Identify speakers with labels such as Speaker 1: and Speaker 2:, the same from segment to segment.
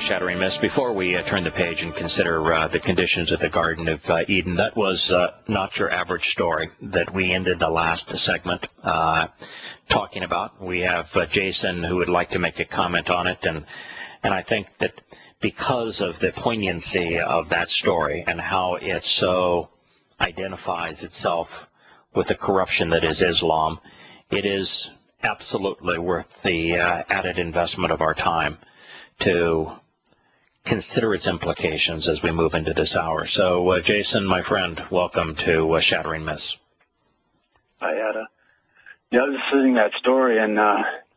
Speaker 1: to Shattering Myths. Before we turn the page and consider the conditions of the Garden of Eden, that was not your average story that we ended the last segment talking about. We have Jason who would like to make a comment on it, and I think that because of the poignancy of that story and how it so identifies itself with the corruption that is Islam, it is absolutely worth the added investment of our time to consider its implications as we move into this hour. So, Jason, my friend, welcome to Shattering Myths.
Speaker 2: Hi, Ada. Yeah, I was just listening to that story, and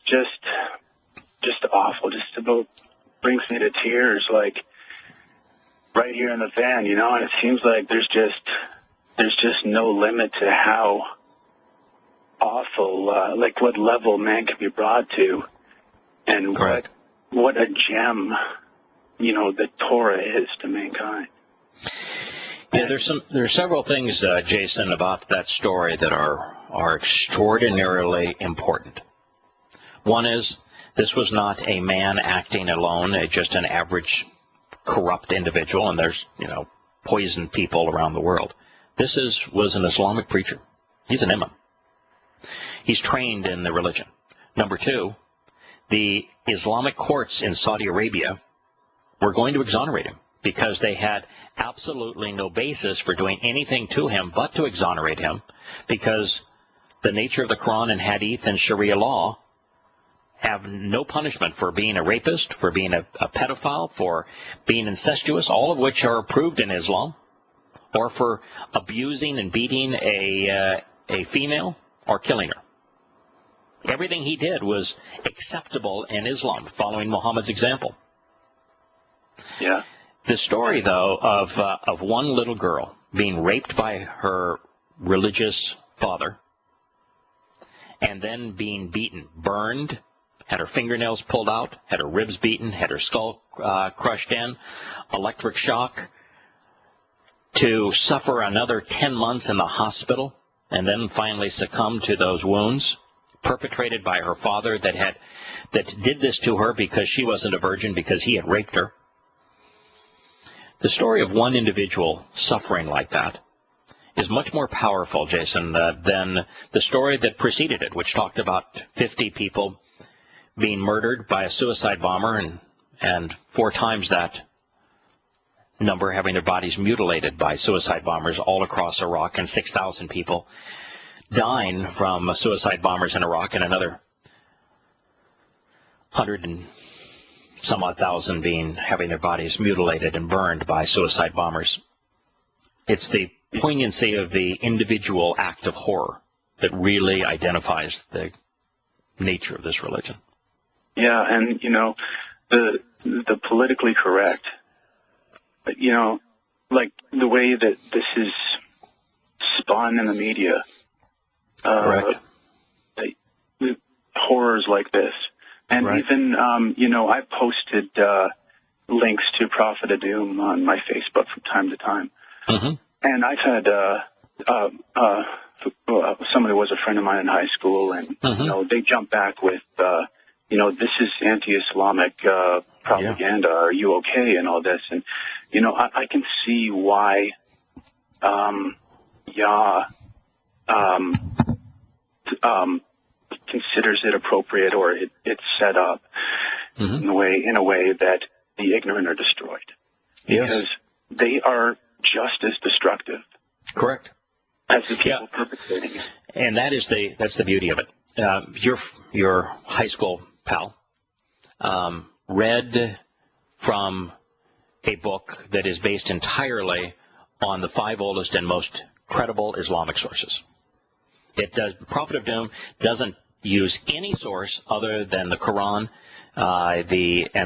Speaker 2: just awful. Just about brings me to tears, like right here in the van, you know. And it seems like there's just no limit to how awful, like what level man can be brought to, and
Speaker 1: Correct.
Speaker 2: What a gem, you know, the Torah is to mankind.
Speaker 1: Yeah, there's several things, Jason, about that story that are extraordinarily important. One is, this was not a man acting alone, just an average corrupt individual, and there's, you know, poisoned people around the world. This was an Islamic preacher. He's an imam. He's trained in the religion. Number two, the Islamic courts in Saudi Arabia were going to exonerate him because they had absolutely no basis for doing anything to him but to exonerate him, because the nature of the Quran and Hadith and Sharia law have no punishment for being a rapist, for being a pedophile, for being incestuous, all of which are approved in Islam, or for abusing and beating a female or killing her. Everything he did was acceptable in Islam, following Muhammad's example.
Speaker 2: Yeah.
Speaker 1: The story, though, of one little girl being raped by her religious father and then being beaten, burned, had her fingernails pulled out, had her ribs beaten, had her skull crushed in, electric shock, to suffer another 10 months in the hospital, and then finally succumb to those wounds, perpetrated by her father that did this to her because she wasn't a virgin, because he had raped her. The story of one individual suffering like that is much more powerful, Jason, than the story that preceded it, which talked about 50 people being murdered by a suicide bomber, and 4 times that number having their bodies mutilated by suicide bombers all across Iraq, and 6,000 people dying from suicide bombers in Iraq, and another 100 and some odd thousand having their bodies mutilated and burned by suicide bombers. It's the poignancy of the individual act of horror that really identifies the nature of this religion.
Speaker 2: Yeah, and you know, the politically correct, you know, like the way that this is spun in the media.
Speaker 1: Correct.
Speaker 2: Horrors like this. And
Speaker 1: right.
Speaker 2: Even, you know, I posted links to Prophet of Doom on my Facebook from time to time.
Speaker 1: Mm-hmm.
Speaker 2: And I've had somebody who was a friend of mine in high school, and,
Speaker 1: mm-hmm.
Speaker 2: you know, they jump back with, you know, this is anti-Islamic propaganda. Yeah. Are you okay? And all this. And, you know, I can see why considers it appropriate, or it's set up
Speaker 1: mm-hmm.
Speaker 2: in a way that the ignorant are destroyed. Because
Speaker 1: yes.
Speaker 2: they are just as destructive.
Speaker 1: Correct.
Speaker 2: As the people perpetrating it.
Speaker 1: And that's the beauty of it. Your high school pal read from a book that is based entirely on the 5 oldest and most credible Islamic sources. Prophet of Doom doesn't use any source other than the Quran, and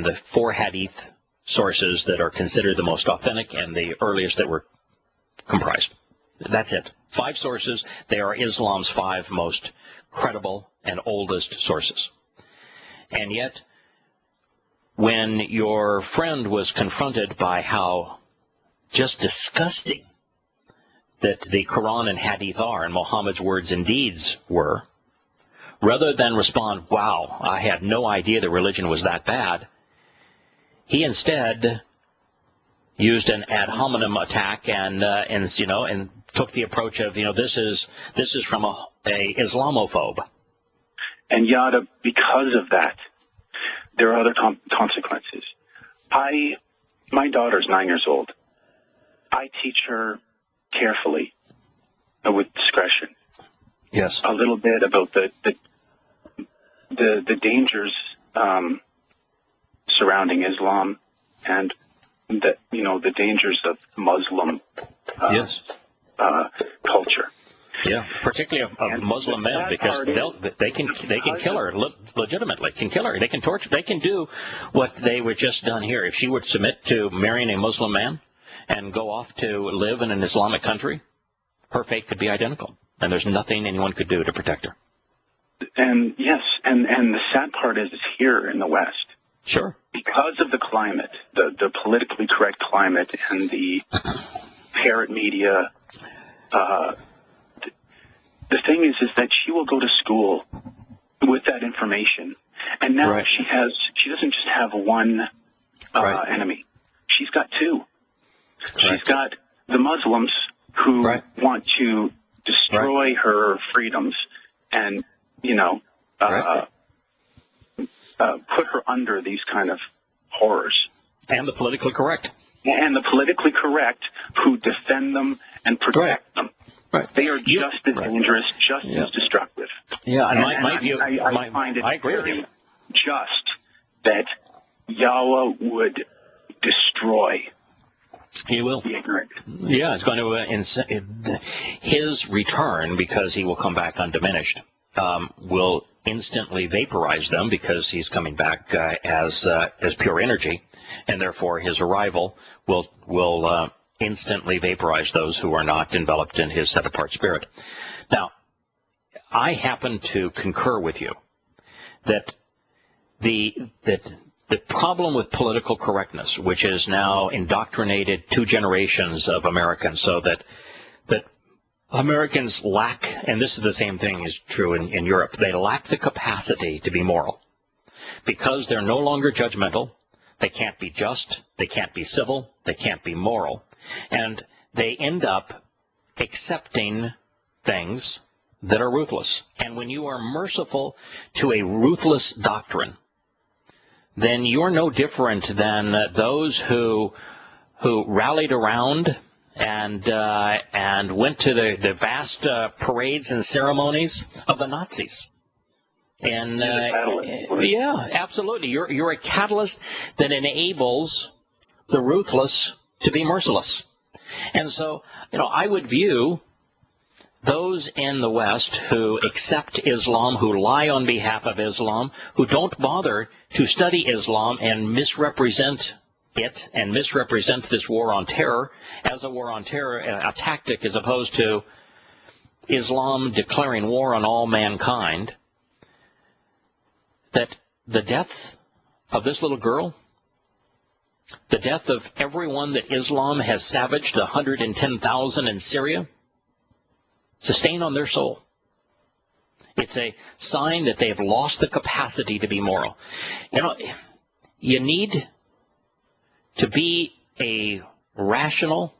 Speaker 1: the 4 Hadith sources that are considered the most authentic and the earliest that were comprised. That's it. 5 sources. They are Islam's 5 most credible and oldest sources. And yet, when your friend was confronted by how just disgusting that the Quran and Hadith are, and Muhammad's words and deeds were, rather than respond, wow, I had no idea the religion was that bad, He instead used an ad hominem attack and took the approach of, this is from a Islamophobe.
Speaker 2: And Yada, because of that, there are other consequences. My daughter's 9 years old. I teach her carefully, with discretion.
Speaker 1: Yes.
Speaker 2: A little bit about the dangers surrounding Islam, and the dangers of Muslim culture.
Speaker 1: Yeah, particularly of Muslim men, because they can kill her legitimately. Can kill her. They can torture. They can do what they were just done here. If she would submit to marrying a Muslim man and go off to live in an Islamic country, her fate could be identical, and there's nothing anyone could do to protect her.
Speaker 2: And yes, and the sad part is, it's here in the West.
Speaker 1: Sure.
Speaker 2: Because of the climate, the politically correct climate, and the parrot media. The thing is that she will go to school with that information, and now she doesn't just have one enemy. She's got two. She's got the Muslims who want to destroy her freedoms and, put her under these kind of horrors.
Speaker 1: And the politically correct.
Speaker 2: And the politically correct who defend them and protect them. Right. They are just as dangerous, just as destructive.
Speaker 1: Yeah, and my view,
Speaker 2: I find it
Speaker 1: I agree
Speaker 2: very
Speaker 1: with you.
Speaker 2: just that Yahowah would destroy.
Speaker 1: He will.
Speaker 2: The ignorant.
Speaker 1: Yeah, it's going to his return, because he will come back undiminished, will instantly vaporize them, because he's coming back as pure energy, and therefore his arrival will instantly vaporize those who are not enveloped in his set-apart spirit. Now, I happen to concur with you that the problem with political correctness, which has now indoctrinated 2 generations of Americans, so that Americans lack, and this is the same thing is true in Europe, they lack the capacity to be moral. Because they're no longer judgmental, they can't be just, they can't be civil, they can't be moral. And they end up accepting things that are ruthless. And when you are merciful to a ruthless doctrine, then you're no different than those who rallied around and went to the vast parades and ceremonies of the Nazis. And yeah, absolutely, you're a catalyst that enables the ruthless to be merciless. And so, I would view those in the West who accept Islam, who lie on behalf of Islam, who don't bother to study Islam and misrepresent it and misrepresent this war on terror as a war on terror, a tactic, as opposed to Islam declaring war on all mankind, that the death of this little girl, the death of everyone that Islam has savaged, 110,000 in Syria, it's a stain on their soul. It's a sign that they have lost the capacity to be moral. You need to be a rational,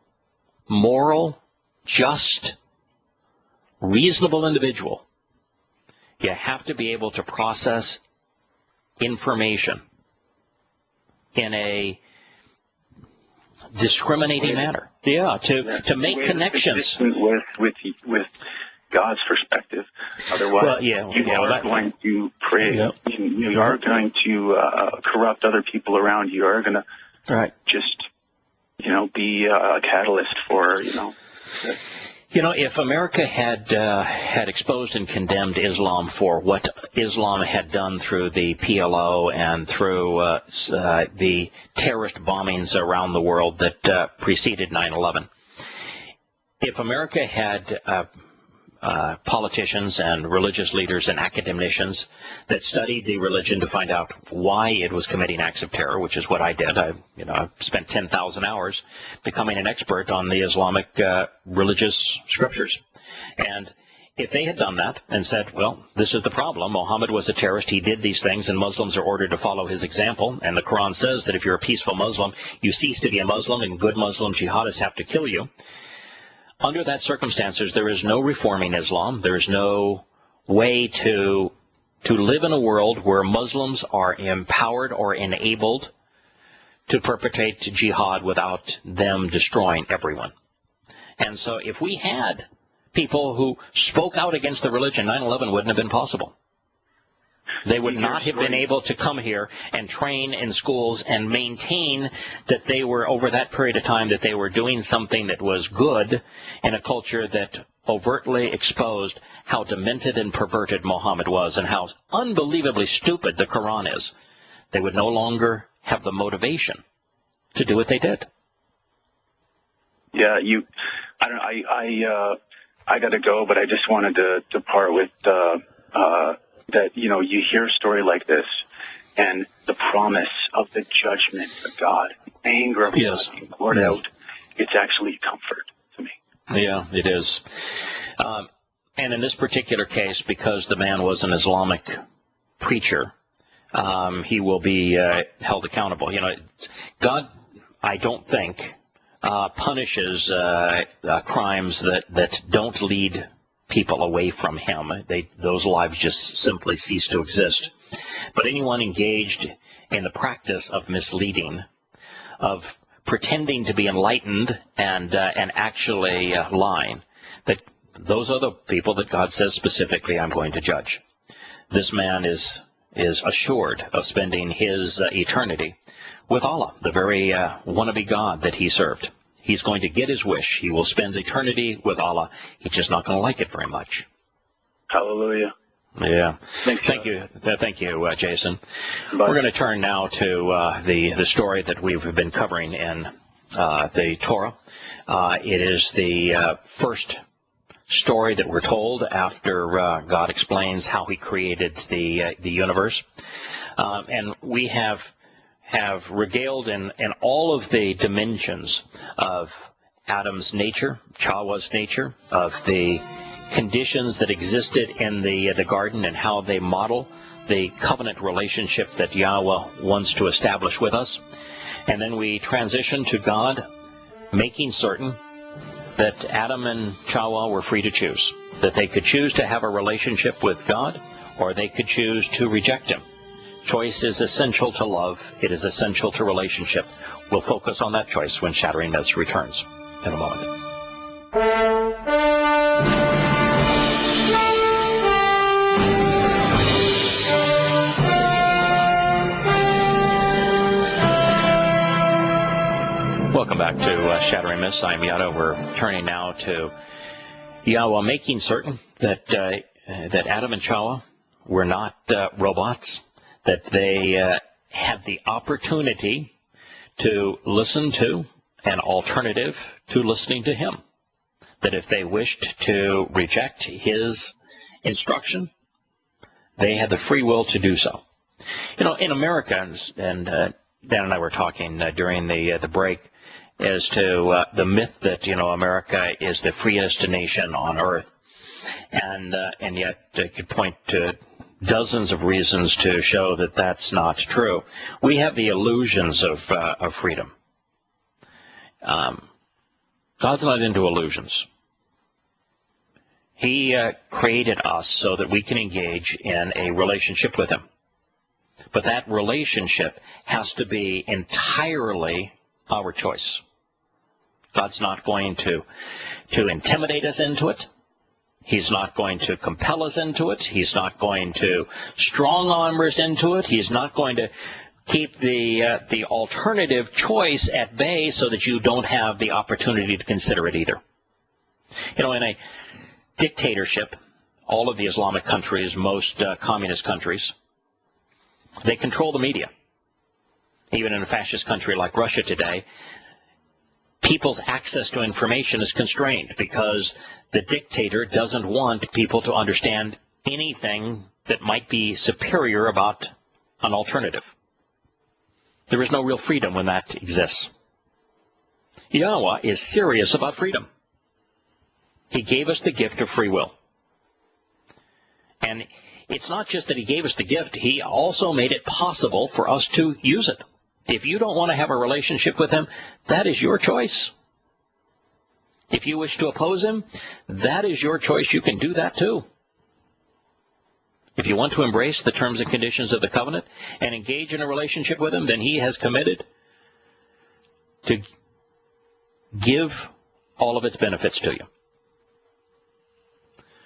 Speaker 1: moral, just, reasonable individual. You have to be able to process information in a discriminating manner. Yeah, to make connections
Speaker 2: with God's perspective. Otherwise, you are going to pray. Yep. You are going to corrupt other people around you. You are going to just be a catalyst for if America had exposed and condemned Islam for what Islam had done through the PLO and through the terrorist bombings around the world that preceded 9/11, if America had politicians and religious leaders and academicians that studied the religion to find out why it was committing acts of terror, which is what I did. I've spent 10,000 hours becoming an expert on the Islamic religious scriptures. And
Speaker 1: if they had done that and said, well, this is the problem, Muhammad was a terrorist, he did these things, and Muslims are ordered to follow his example, and the Quran says that if you're a peaceful Muslim, you cease to be a Muslim, and good Muslim jihadists have to kill you. Under that circumstances, there is no reforming Islam. There is no way to live in a world where Muslims are empowered or enabled to perpetrate jihad without them destroying everyone. And so if we had people who spoke out against the religion, 9/11 wouldn't have been possible. They would not have been able to come here and train in schools and maintain that they were, over that period of time, that they were doing something that was good in a culture that overtly exposed how demented and perverted Muhammad was and how unbelievably stupid the Quran is. They would no longer have the motivation to do what they did.
Speaker 2: Yeah, I got to go, but I just wanted to part with that, you hear a story like this and the promise of the judgment of God, the anger of God being poured out. It's actually comfort to me.
Speaker 1: Yeah, it is. And in this particular case, because the man was an Islamic preacher, he will be held accountable. God, I don't think, punishes crimes that don't lead people away from him. Those lives just simply cease to exist. But anyone engaged in the practice of misleading, of pretending to be enlightened and actually lying, that those are the people that God says specifically, I'm going to judge. This man is assured of spending his eternity with Allah, the very wannabe God that he served. He's going to get his wish. He will spend eternity with Allah. He's just not going to like it very much.
Speaker 2: Hallelujah.
Speaker 1: Yeah.
Speaker 2: Thank
Speaker 1: you, Jason.
Speaker 2: Bye.
Speaker 1: We're going to turn now to the story that we've been covering in the Torah. It is the first story that we're told after God explains how he created the universe. And we have regaled in all of the dimensions of Adam's nature, Chawah's nature, of the conditions that existed in the garden and how they model the covenant relationship that Yahowah wants to establish with us. And then we transition to God making certain that Adam and Chawah were free to choose, that they could choose to have a relationship with God or they could choose to reject him. Choice is essential to love. It is essential to relationship. We'll focus on that choice when Shattering Myths returns in a moment. Welcome back to Shattering Myths. I'm Yahowah. We're turning now to Yahowah making certain that Adam and Chawah were not robots, that they had the opportunity to listen to an alternative to listening to him, that if they wished to reject his instruction, they had the free will to do so. In America, and Dan and I were talking during the break as to the myth that, America is the freest nation on earth, and yet I could point to dozens of reasons to show that that's not true. We have the illusions of freedom. God's not into illusions. He created us so that we can engage in a relationship with him. But that relationship has to be entirely our choice. God's not going to intimidate us into it. He's not going to compel us into it. He's not going to strong-arm us into it. He's not going to keep the alternative choice at bay so that you don't have the opportunity to consider it either. In a dictatorship, all of the Islamic countries, most communist countries, they control the media. Even in a fascist country like Russia today, people's access to information is constrained because the dictator doesn't want people to understand anything that might be superior about an alternative. There is no real freedom when that exists. Yahowah is serious about freedom. He gave us the gift of free will. And it's not just that he gave us the gift, he also made it possible for us to use it. If you don't want to have a relationship with him, that is your choice. If you wish to oppose him, that is your choice. You can do that too. If you want to embrace the terms and conditions of the covenant and engage in a relationship with him, then he has committed to give all of its benefits to you.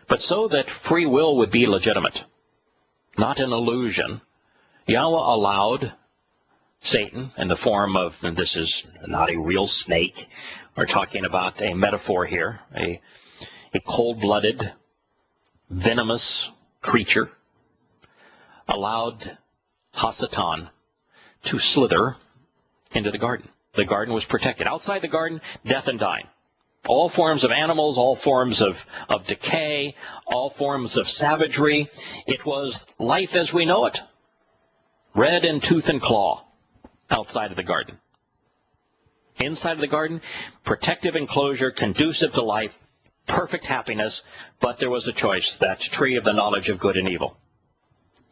Speaker 1: But so that free will would be legitimate, not an illusion, Yahowah allowed Satan in the form of, and this is not a real snake, we're talking about a metaphor here, a cold-blooded, venomous creature, allowed Hasatan to slither into the garden. The garden was protected. Outside the garden, death and dying. All forms of animals, all forms of decay, all forms of savagery. It was life as we know it, red in tooth and claw, outside of the garden. Inside of the garden, protective enclosure, conducive to life, perfect happiness, but there was a choice, that tree of the knowledge of good and evil.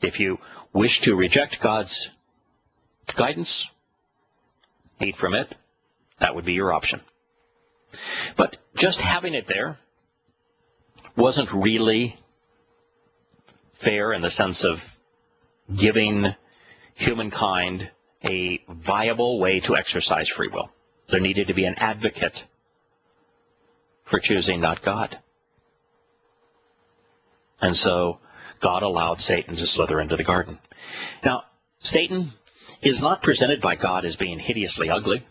Speaker 1: If you wish to reject God's guidance, eat from it, that would be your option. But just having it there wasn't really fair in the sense of giving humankind a viable way to exercise free will. There needed to be an advocate for choosing not God. And so God allowed Satan to slither into the garden. Now, Satan is not presented by God as being hideously ugly.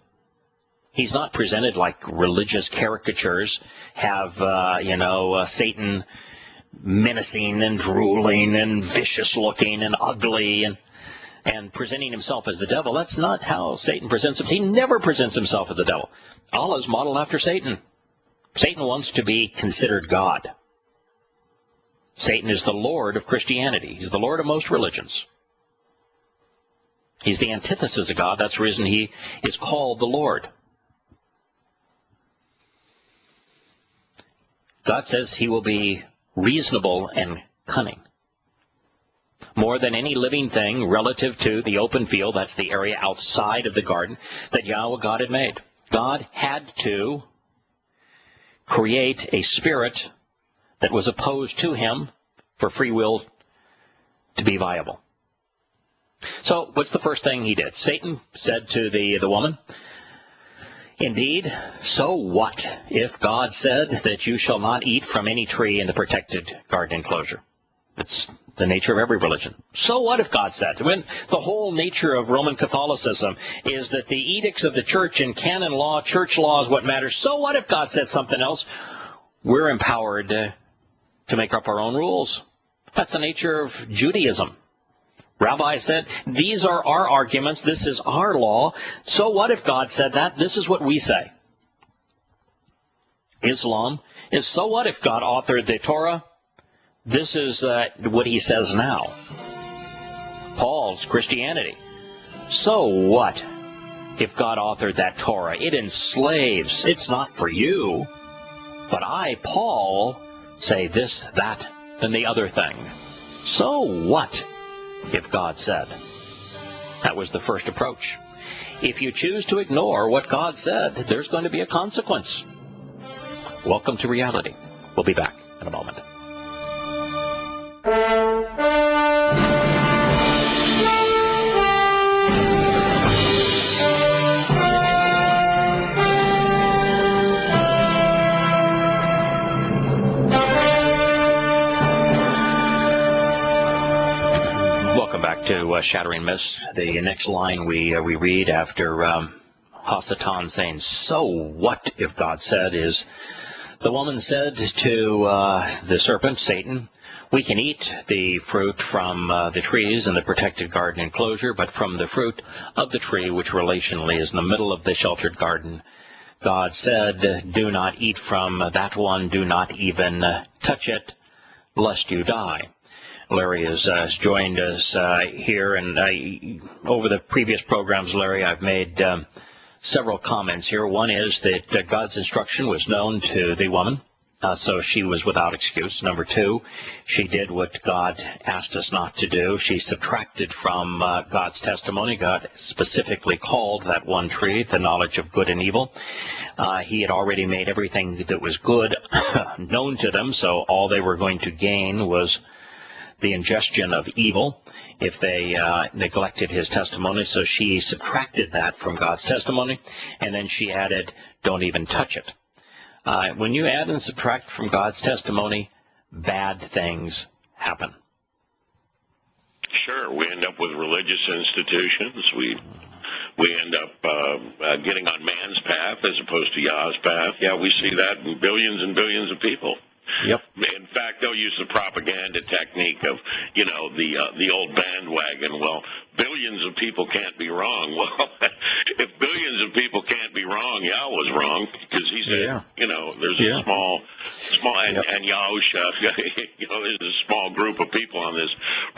Speaker 1: He's not presented like religious caricatures have, Satan menacing and drooling and vicious looking and ugly and presenting himself as the devil. That's not how Satan presents himself. He never presents himself as the devil. Allah is modeled after Satan. Satan wants to be considered God. Satan is the Lord of Christianity. He's the Lord of most religions. He's the antithesis of God. That's the reason he is called the Lord. God says he will be reasonable and cunning. More than any living thing relative to the open field, that's the area outside of the garden that Yahowah God had made. God had to create a spirit that was opposed to him for free will to be viable. So what's the first thing he did? Satan said to the woman, "Indeed, so what if God said that you shall not eat from any tree in the protected garden enclosure?" It's the nature of every religion. So what if God said? When the whole nature of Roman Catholicism is that the edicts of the church and canon law, church law is what matters. So what if God said something else? We're empowered to make up our own rules. That's the nature of Judaism. Rabbi said, these are our arguments, this is our law. So what if God said that? This is what we say. Islam is, so what if God authored the Torah? This is what he says now. Paul's Christianity. So what if God authored that Torah? It enslaves. It's not for you. But I, Paul, say this, that, and the other thing. So what if God said? That was the first approach. If you choose to ignore what God said, there's going to be a consequence. Welcome to reality. We'll be back in a moment. Welcome back to Shattering Myths. The next line we read after Hasatan saying, "So what if God said," is, the woman said to the serpent, Satan, "We can eat the fruit from the trees in the protected garden enclosure, but from the fruit of the tree, which relationally is in the middle of the sheltered garden, God said, do not eat from that one, do not even touch it, lest you die." Larry has joined us here, and over the previous programs, Larry, I've made several comments here. One is that God's instruction was known to the woman. So she was without excuse. Number two, she did what God asked us not to do. She subtracted from God's testimony. God specifically called that one tree the knowledge of good and evil. He had already made everything that was good known to them, so all they were going to gain was the ingestion of evil if they neglected his testimony. So she subtracted that from God's testimony, and then she added, don't even touch it. When you add and subtract from God's testimony, bad things happen.
Speaker 3: Sure, we end up with religious institutions. We end up getting on man's path as opposed to Yah's path. Yeah, we see that in billions and billions of people.
Speaker 1: Yep.
Speaker 3: In fact, they'll use the propaganda technique of, the old bandwagon. Well, billions of people can't be wrong. Well, if billions of people can't be wrong, Yah was wrong, because he said, there's a small, and Yahusha, there's a small group of people on this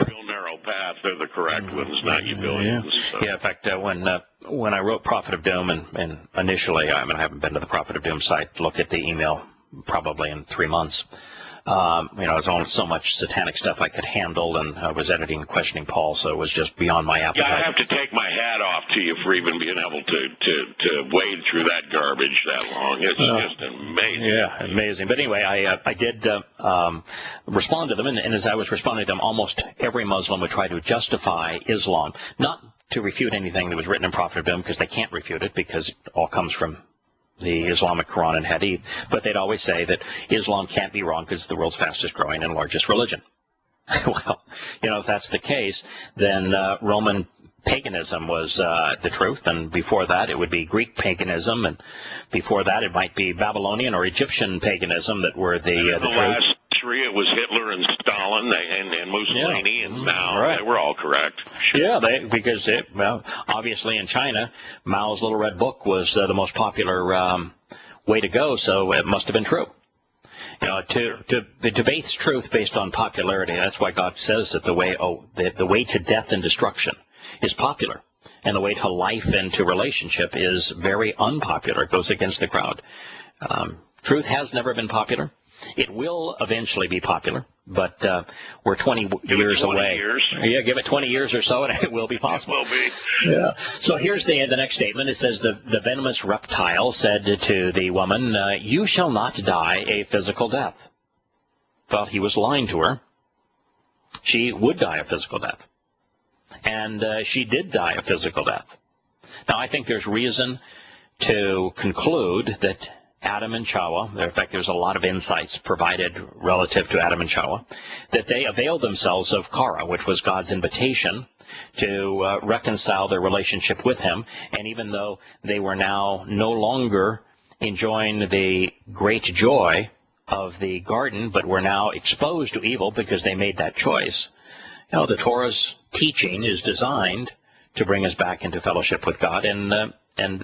Speaker 3: real narrow path. They're the correct ones, not you billions.
Speaker 1: Yeah, in fact, when I wrote Prophet of Doom, and initially, I haven't been to the Prophet of Doom site to look at the email probably in 3 months. There's only so much satanic stuff I could handle, and I was editing and questioning Paul, so it was just beyond my appetite.
Speaker 3: Yeah, I have to take my hat off to you for even being able to wade through that garbage that long. It's just amazing.
Speaker 1: Yeah, amazing. But anyway, I did respond to them, and as I was responding to them, almost every Muslim would try to justify Islam, not to refute anything that was written in Prophet of Doom, because they can't refute it, because it all comes from the Islamic Quran and Hadith, but they'd always say that Islam can't be wrong because it's the world's fastest growing and largest religion. Well, if that's the case, then Roman paganism was the truth, and before that it would be Greek paganism, and before that it might be Babylonian or Egyptian paganism that were the truth.
Speaker 3: Last three, it was Hitler and Stalin and Mussolini and Mao.
Speaker 1: Right.
Speaker 3: They were all correct.
Speaker 1: Yeah, because obviously in China, Mao's Little Red Book was the most popular way to go, so it must have been true. To debate truth based on popularity, that's why God says that the way to death and destruction is popular, and the way to life and to relationship is very unpopular. It goes against the crowd. Truth has never been popular. It will eventually be popular, but we're 20 years away. Yeah, give it 20 years or so, and it will be possible.
Speaker 3: It will
Speaker 1: be. Yeah. So here's the next statement. It says, the venomous reptile said to the woman, you shall not die a physical death. Well, he was lying to her. She would die a physical death. And she did die a physical death. Now, I think there's reason to conclude that Adam and Chawah, in fact, there's a lot of insights provided relative to Adam and Chawah, that they availed themselves of Kara, which was God's invitation to reconcile their relationship with him. And even though they were now no longer enjoying the great joy of the garden, but were now exposed to evil because they made that choice, the Torah's teaching is designed to bring us back into fellowship with God, and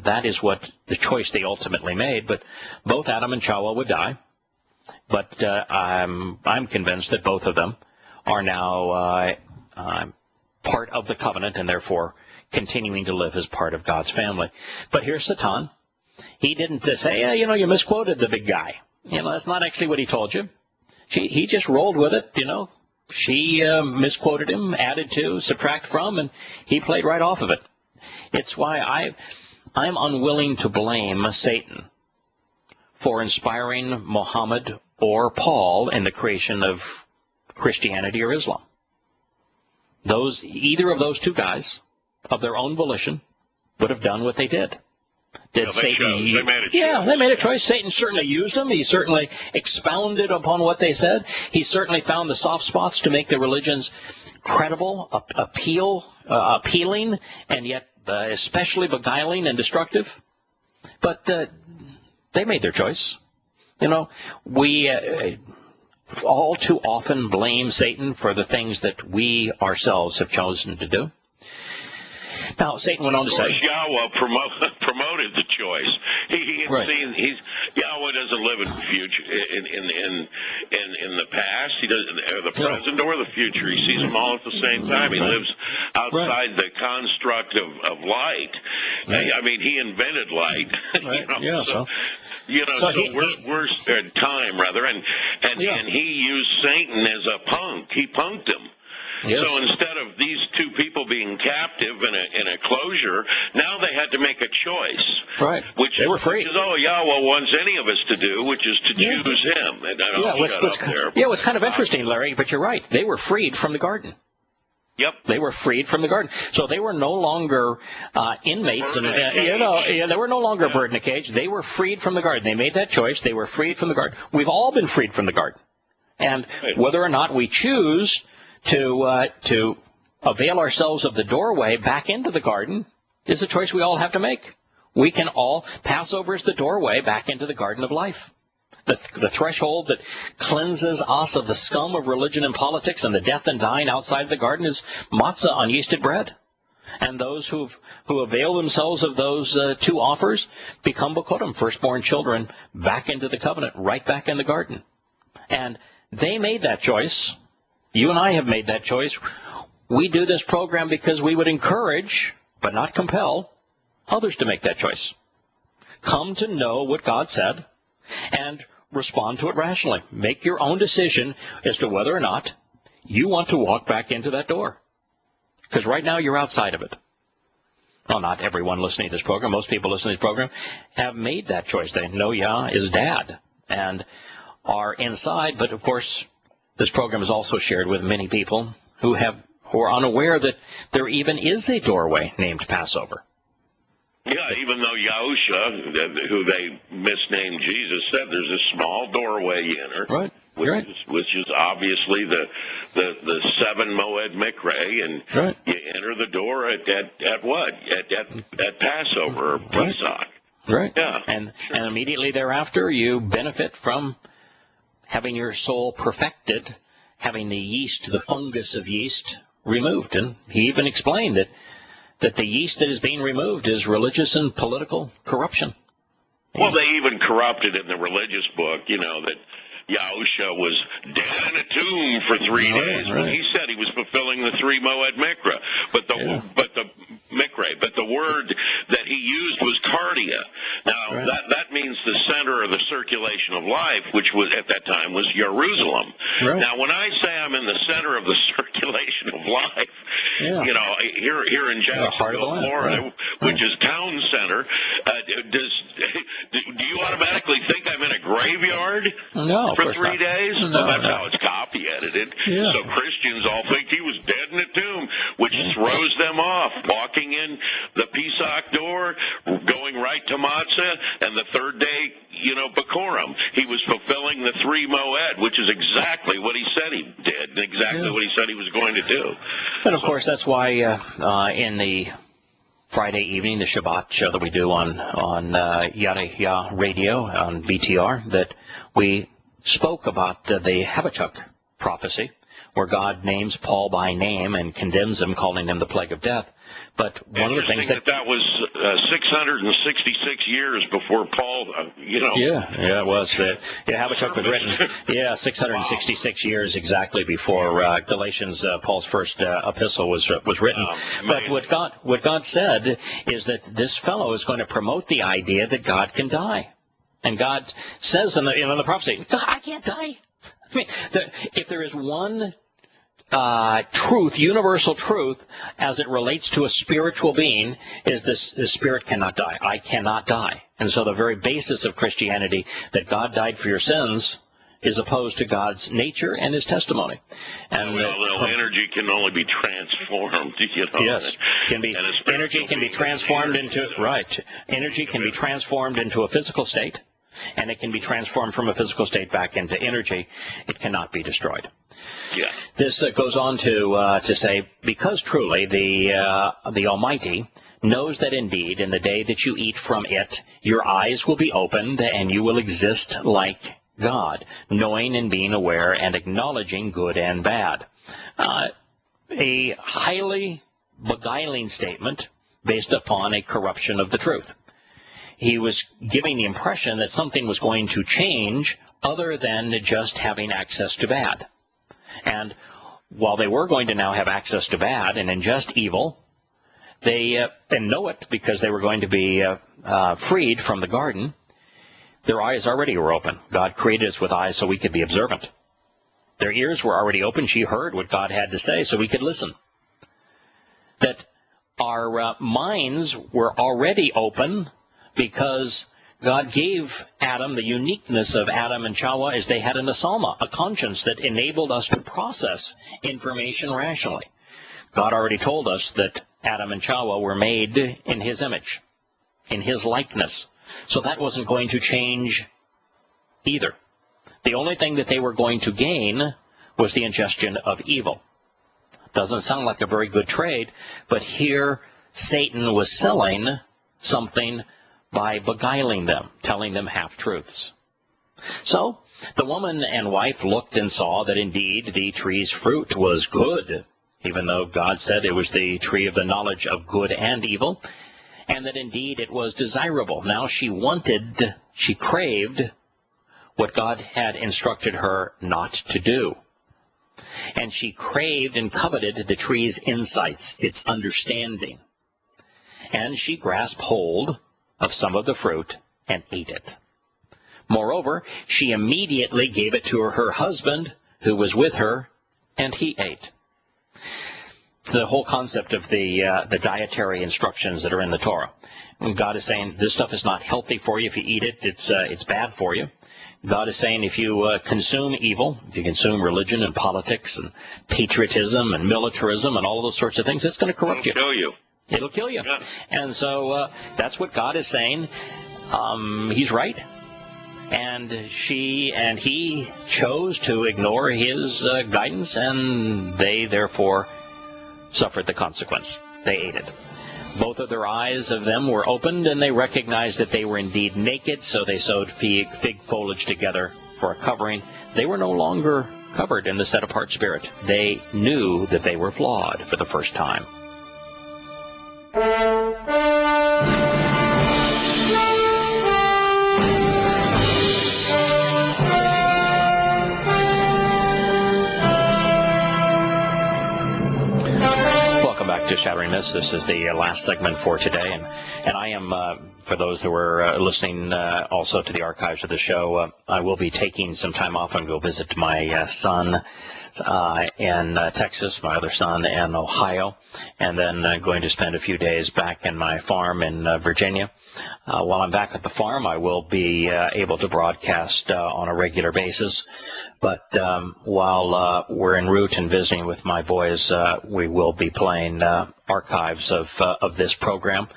Speaker 1: that is what the choice they ultimately made. But both Adam and Chawah would die. But I'm convinced that both of them are now part of the covenant, and therefore continuing to live as part of God's family. But here's Satan. He didn't say, you misquoted the big guy. That's not actually what he told you. He just rolled with it, She misquoted him, added to, subtract from, and he played right off of it. It's why I'm unwilling to blame Satan for inspiring Muhammad or Paul in the creation of Christianity or Islam. Either of those two guys, of their own volition, would have done what they did. Did Satan?
Speaker 3: They made a choice.
Speaker 1: Yeah, they made a choice. Satan certainly used them. He certainly expounded upon what they said. He certainly found the soft spots to make their religions credible, appealing, and yet especially beguiling and destructive. But they made their choice. We all too often blame Satan for the things that we ourselves have chosen to do. Now, Satan went on to say,
Speaker 3: Yahowah promoted the choice. He had
Speaker 1: Right.
Speaker 3: seen. Yahowah doesn't live in the future, in the past. He doesn't, or the present or the future. He sees them all at the same time. He lives outside the construct of light.
Speaker 1: Right.
Speaker 3: I mean, he invented light.
Speaker 1: Right. Yeah. So
Speaker 3: We're time rather, and he used Satan as a punk. He punked him.
Speaker 1: Yes.
Speaker 3: So instead of these two people being captive in a closure, now they had to make a choice.
Speaker 1: Right.
Speaker 3: Which
Speaker 1: they were free.
Speaker 3: Which is all Yahowah wants any of us to do, which is to choose him. And
Speaker 1: what's kind of interesting, Larry, but you're right. They were freed from the garden.
Speaker 3: Yep.
Speaker 1: They were freed from the garden. So they were no longer inmates. They were no longer a bird in a cage. They were freed from the garden. They made that choice. They were freed from the garden. We've all been freed from the garden. And whether or not we choose to avail ourselves of the doorway back into the garden is a choice we all have to make. We can all, Passover is the doorway back into the garden of life. The threshold that cleanses us of the scum of religion and politics and the death and dying outside the garden is matzah on yeasted bread. And those who avail themselves of those two offers become bokotim, firstborn children, back into the covenant, right back in the garden. And they made that choice. You and I have made that choice. We do this program because we would encourage, but not compel, others to make that choice. Come to know what God said and respond to it rationally. Make your own decision as to whether or not you want to walk back into that door. Because right now you're outside of it. Well, not everyone listening to this program. Most people listening to this program have made that choice. They know Yah is dad and are inside, but of course this program is also shared with many people who are unaware that there even is a doorway named Passover.
Speaker 3: Yeah, even though Yahusha, who they misnamed Jesus, said there's a small doorway you enter,
Speaker 1: right.
Speaker 3: which is obviously the 7 Moed Mikre, and you enter the door at what? At Passover or Pesach.
Speaker 1: Right.
Speaker 3: Yeah.
Speaker 1: And immediately thereafter you benefit from having your soul perfected, having the yeast, the fungus of yeast, removed. And he even explained that the yeast that is being removed is religious and political corruption.
Speaker 3: Well, they even corrupted in the religious book, that Yahusha was dead in a tomb for 3 days when he said he was fulfilling the 3 Moed Mikra. But the word that he used was cardia. Now that means the center of the circulation of life, which was at that time was Jerusalem. Right. Now, when I say I'm in the center of the circulation of life, here in Jacksonville, Florida, which is town center, do you automatically think I'm in a graveyard?
Speaker 1: No.
Speaker 3: For 3 days? Well, that's how it's copy edited. Yeah. So Christians all think he was dead in a tomb, which throws them off. Walking in the Pesach door, going right to Matzah, and the third day, Bikurim. He was fulfilling the 3 Moed, which is exactly what he said he did, and exactly what he said he was going to do.
Speaker 1: And of course, that's why in the Friday evening, the Shabbat show that we do on Yahowah Radio on BTR, that we spoke about the Habakkuk prophecy, where God names Paul by name and condemns him, calling him the plague of death. But one of the things that was
Speaker 3: 666 years before Paul,
Speaker 1: Yeah, it was. Habakkuk was written, 666 years exactly before Galatians, Paul's first epistle was written. But what God said is that this fellow is going to promote the idea that God can die. And God says in the prophecy, I can't die. I mean, if there is one truth, universal truth, as it relates to a spiritual being, is this spirit cannot die. I cannot die. And so the very basis of Christianity, that God died for your sins, is opposed to God's nature and his testimony. And
Speaker 3: energy can only be transformed.
Speaker 1: Yes, energy can be transformed into Energy can be transformed into a physical state, and it can be transformed from a physical state back into energy. It cannot be destroyed.
Speaker 3: Yeah.
Speaker 1: This goes on to say, because truly the Almighty knows that indeed in the day that you eat from it, your eyes will be opened and you will exist like God, knowing and being aware and acknowledging good and bad. A highly beguiling statement based upon a corruption of the truth. he was giving the impression that something was going to change other than just having access to bad. And while they were going to now have access to bad and ingest evil, they and know it because they were going to be freed from the garden, their eyes already were open. God created us with eyes so we could be observant. Their ears were already open. She heard what God had to say so we could listen. That our minds were already open because God gave Adam, the uniqueness of Adam and Yahowah is they had an asalma, a conscience that enabled us to process information rationally. God already told us that Adam and Yahowah were made in his image, in his likeness. So that wasn't going to change either. The only thing that they were going to gain was the ingestion of evil. Doesn't sound like a very good trade, but here Satan was selling something by beguiling them, telling them half-truths. So the woman and wife looked and saw that indeed the tree's fruit was good, even though God said it was the tree of the knowledge of good and evil, and that indeed it was desirable. Now she craved what God had instructed her not to do. And she craved and coveted the tree's insights, its understanding. And she grasped hold of some of the fruit and ate it. Moreover, she immediately gave it to her husband, who was with her, and he ate. The whole concept of the dietary instructions that are in the Torah. When God is saying this stuff is not healthy for you. If you eat it, it's bad for you. God is saying if you consume evil, if you consume religion and politics and patriotism and militarism and all of those sorts of things, it's going to corrupt you.
Speaker 3: It'll kill you.
Speaker 1: It'll kill you.
Speaker 3: Yeah.
Speaker 1: And so that's what God is saying. He's right. And he chose to ignore his guidance, and they therefore suffered the consequence. They ate it. Both of their eyes of them were opened, and they recognized that they were indeed naked, so they sewed fig foliage together for a covering. They were no longer covered in the set-apart spirit. They knew that they were flawed for the first time. To Shattering Myths. This is the last segment for today, and I am, for those who are listening also to the archives of the show, I will be taking some time off and go visit my son in Texas, my other son in Ohio, and then going to spend a few days back in my farm in Virginia. While I'm back at the farm, I will be able to broadcast on a regular basis. But while we're en route and visiting with my boys, we will be playing archives of this program.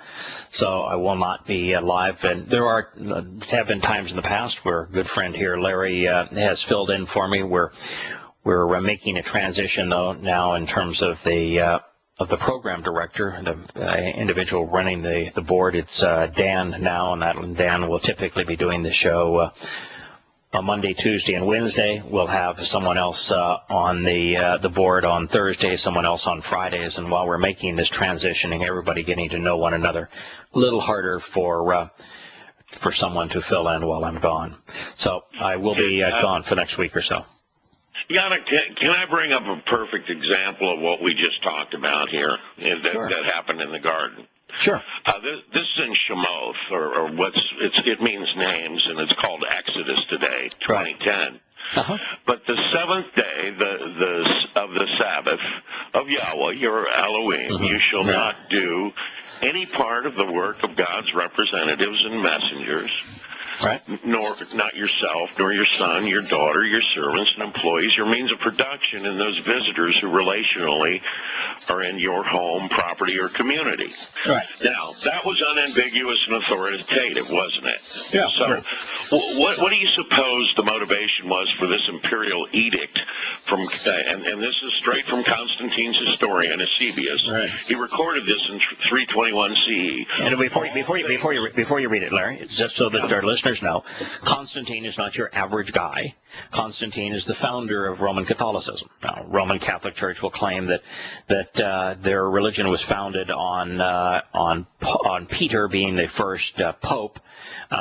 Speaker 1: So I will not be live. And there have been times in the past where a good friend here, Larry, has filled in for me. We're making a transition, though, now in terms of the program director, the individual running the board. It's Dan now, and Dan will typically be doing the show on Monday, Tuesday, and Wednesday. We'll have someone else on the board on Thursday, someone else on Fridays, and while we're making this transitioning, everybody getting to know one another, a little harder for someone to fill in while I'm gone. So I will be gone for the next week or so.
Speaker 3: Yana, can I bring up a perfect example of what we just talked about here that happened in the garden?
Speaker 1: Sure.
Speaker 3: This is in Shemoth, or it means names, and it's called Exodus today, 2010. Right. Uh-huh. But the seventh day of the Sabbath of Yahowah, your Elohim, you shall not do any part of the work of God's representatives and messengers. Right. Not yourself, nor your son, your daughter, your servants and employees, your means of production, and those visitors who relationally are in your home, property, or community. Right. Now, that was unambiguous and authoritative, wasn't it? Yeah. So, what do you suppose the motivation was for this imperial edict from? And this is straight from Constantine's historian, Eusebius. Right. He recorded this in 321 CE. And
Speaker 1: before you read it, Larry, just so that our listeners know, Constantine is not your average guy. Constantine is the founder of Roman Catholicism. Now, Roman Catholic Church will claim that their religion was founded on Peter being the first pope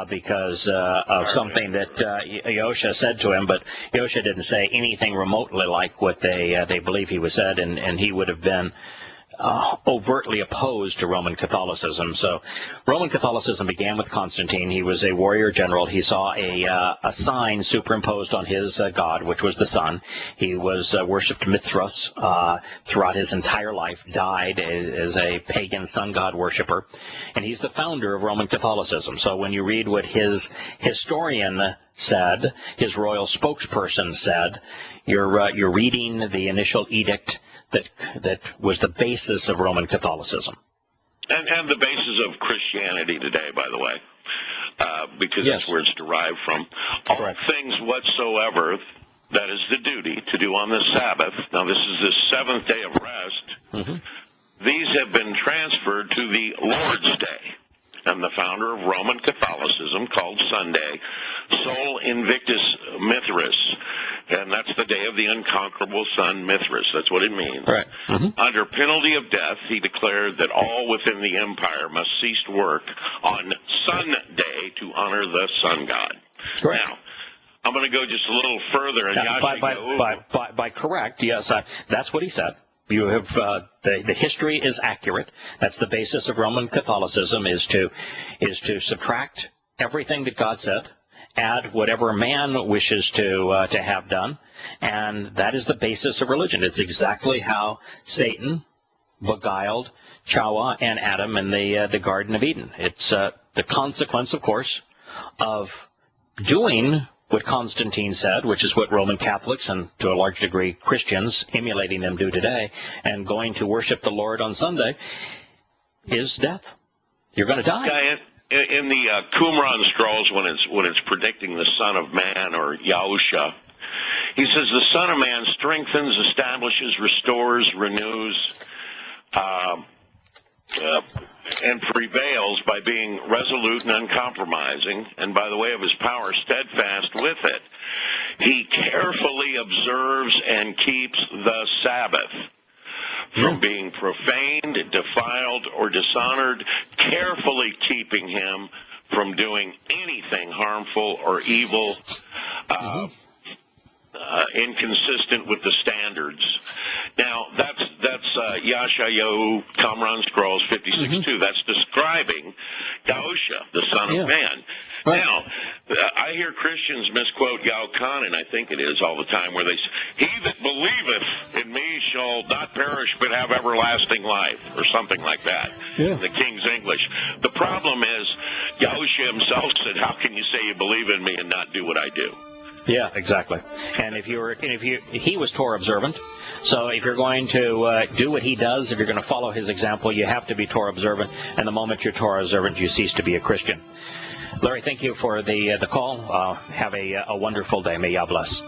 Speaker 1: because of something that Yahowah said to him, but Yahowah didn't say anything remotely like what they believe he was said, and he would have been overtly opposed to Roman Catholicism. So Roman Catholicism began with Constantine. He was a warrior general. He saw a sign superimposed on his god, which was the sun. He was worshipped Mithras throughout his entire life, died as a pagan sun god worshiper, and he's the founder of Roman Catholicism. So when you read what his historian said, his royal spokesperson said, you're reading the initial edict that was the basis of Roman Catholicism.
Speaker 3: And the basis of Christianity today, by the way, because
Speaker 1: Yes.
Speaker 3: that's where it's derived from. All
Speaker 1: Correct.
Speaker 3: things whatsoever, that is the duty to do on the Sabbath. Now, this is the seventh day of rest.
Speaker 1: Mm-hmm.
Speaker 3: These have been transferred to the Lord's Day. And the founder of Roman Catholicism, called Sunday, Sol Invictus Mithras, and that's the day of the unconquerable sun Mithras. That's what it means.
Speaker 1: Right. Mm-hmm.
Speaker 3: Under penalty of death, he declared that all within the empire must cease to work on Sunday to honor the sun god.
Speaker 1: Correct.
Speaker 3: Now, I'm going to go just a little further. And
Speaker 1: By correct, yes, that's what he said. You have the history is accurate. That's the basis of Roman Catholicism is to subtract everything that God said, add whatever man wishes to have done, and that is the basis of religion. It's exactly how Satan beguiled Yahowah and Adam in the Garden of Eden. It's the consequence, of course, of doing what Constantine said, which is what Roman Catholics and to a large degree Christians emulating them do today, and going to worship the Lord on Sunday is death. You're going to die.
Speaker 3: In the Qumran scrolls, when it's predicting the Son of Man, or Yahusha, he says the Son of Man strengthens, establishes, restores, renews, and prevails by being resolute and uncompromising, and by the way of his power, steadfast with it. He carefully observes and keeps the Sabbath from being profaned, defiled, or dishonored, carefully keeping him from doing anything harmful or evil, inconsistent with the standards. Now, that's Yashayahu Qumran Scrolls 56:2. That's describing Yahusha, the Son of Man. Right. Now, I hear Christians misquote Yahuwah, and I think it is all the time, where they say, "He that believeth in me shall not perish but have everlasting life," or something like that, in the King's English. The problem is, Yahusha himself said, "How can you say you believe in me and not do what I do?"
Speaker 1: Yeah, exactly. And he was Torah observant. So if you're going to do what he does, if you're going to follow his example, you have to be Torah observant. And the moment you're Torah observant, you cease to be a Christian. Larry, thank you for the call. Have a wonderful day. May Yah bless.